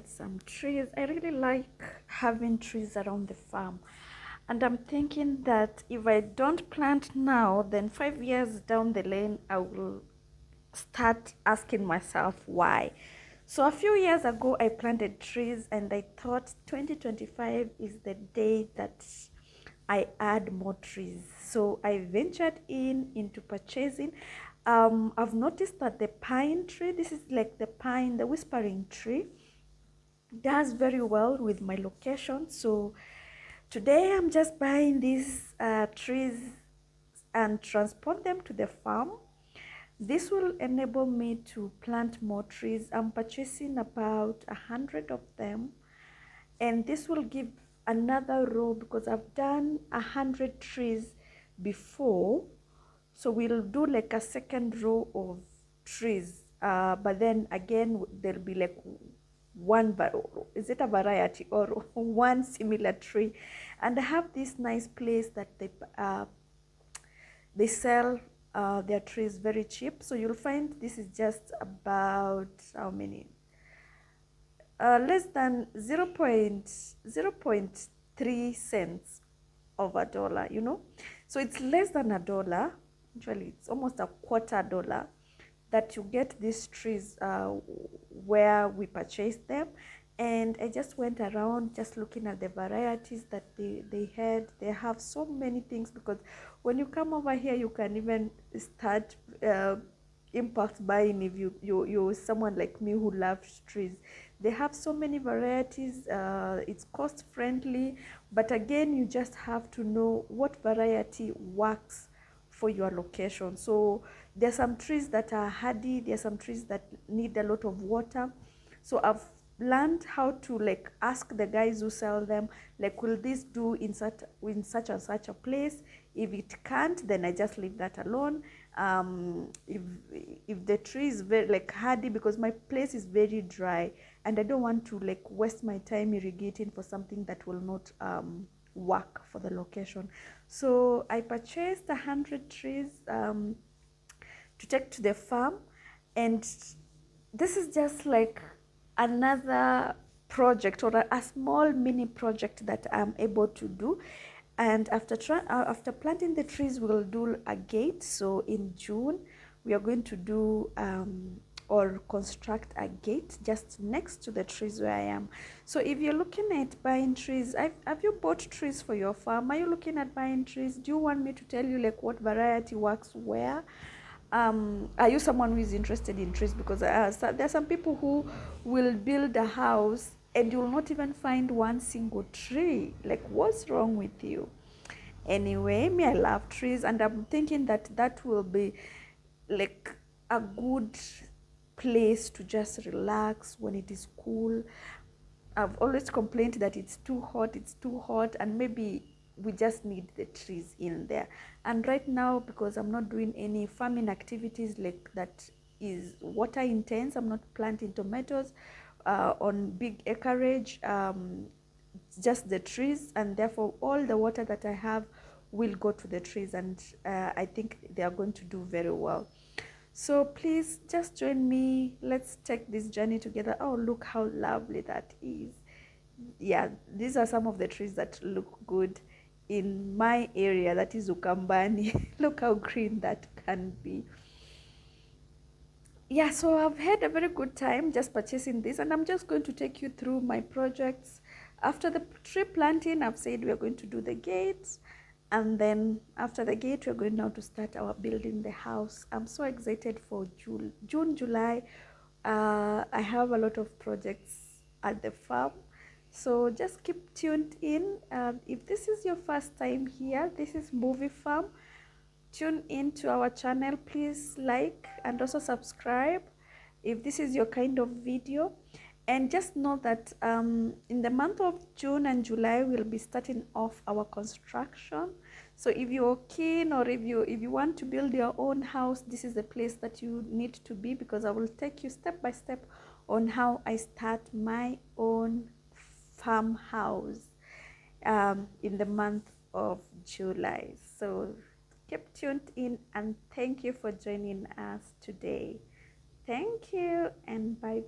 planted some trees. I really like having trees around the farm. And I'm thinking that if I don't plant now, then 5 years down the lane, I will start asking myself why. So a few years ago, I planted trees and I thought 2025 is the day that I add more trees. So I ventured into purchasing. I've noticed that the pine tree, this is like the pine, the whispering tree, does very well with my location. So today I'm just buying these trees and transport them to the farm. This will enable me to plant more trees. I'm purchasing about 100 of them, and this will give another row because I've done 100 trees before. So we'll do like a second row of trees, but then again there'll be like one, is it a variety or one similar tree. And I have this nice place that they sell their trees very cheap. So you'll find this is just about how many, less than 0.03 cents of a dollar, you know. So it's less than a dollar. Actually, it's almost a quarter dollar that you get these trees where we purchase them. And I just went around just looking at the varieties that they had. They have so many things, because when you come over here, you can even start impulse buying if you're someone like me who loves trees. They have so many varieties. It's cost friendly, but again, you just have to know what variety works for your location. So there are some trees that are hardy, there are some trees that need a lot of water. So I've learned how to like ask the guys who sell them, like, will this do in such and such a place? If it can't, then I just leave that alone. If the tree is very like hardy, because my place is very dry and I don't want to like waste my time irrigating for something that will not work for the location. So I purchased 100 trees to take to the farm, and this is just like another project, or a small mini project that I'm able to do. And after planting the trees, we'll do a gate. So in June we are going to do or construct a gate just next to the trees where I am. So if you're looking at buying trees, have you bought trees for your farm? Are you looking at buying trees? Do you want me to tell you like what variety works where? Are you someone who is interested in trees? Because there are some people who will build a house and you'll not even find one single tree. Like, what's wrong with you? Anyway, me, I love trees, and I'm thinking that that will be like a good place to just relax when it is cool. I've always complained that it's too hot, and maybe we just need the trees in there. And right now, because I'm not doing any farming activities like that is water intense, I'm not planting tomatoes on big acreage, just the trees, and therefore all the water that I have will go to the trees, and I think they are going to do very well. So please just join me. Let's take this journey together. Oh, look how lovely that is. Yeah, these are some of the trees that look good in my area, that is Ukambani. Look how green that can be. Yeah, so I've had a very good time just purchasing this, and I'm just going to take you through my projects. After the tree planting, I've said we're going to do the gates, and then after the gate, we're going now to start our building the house. I'm so excited for June, July. I have a lot of projects at the farm, so just keep tuned in. If this is your first time here, this is Movie Farm. Tune in to our channel. Please like and also subscribe if this is your kind of video. And just know that in the month of June and July, we'll be starting off our construction. So if you're keen, or if you want to build your own house, this is the place that you need to be, because I will take you step by step on how I start my own farmhouse in the month of July. So keep tuned in, and thank you for joining us today. Thank you, and bye.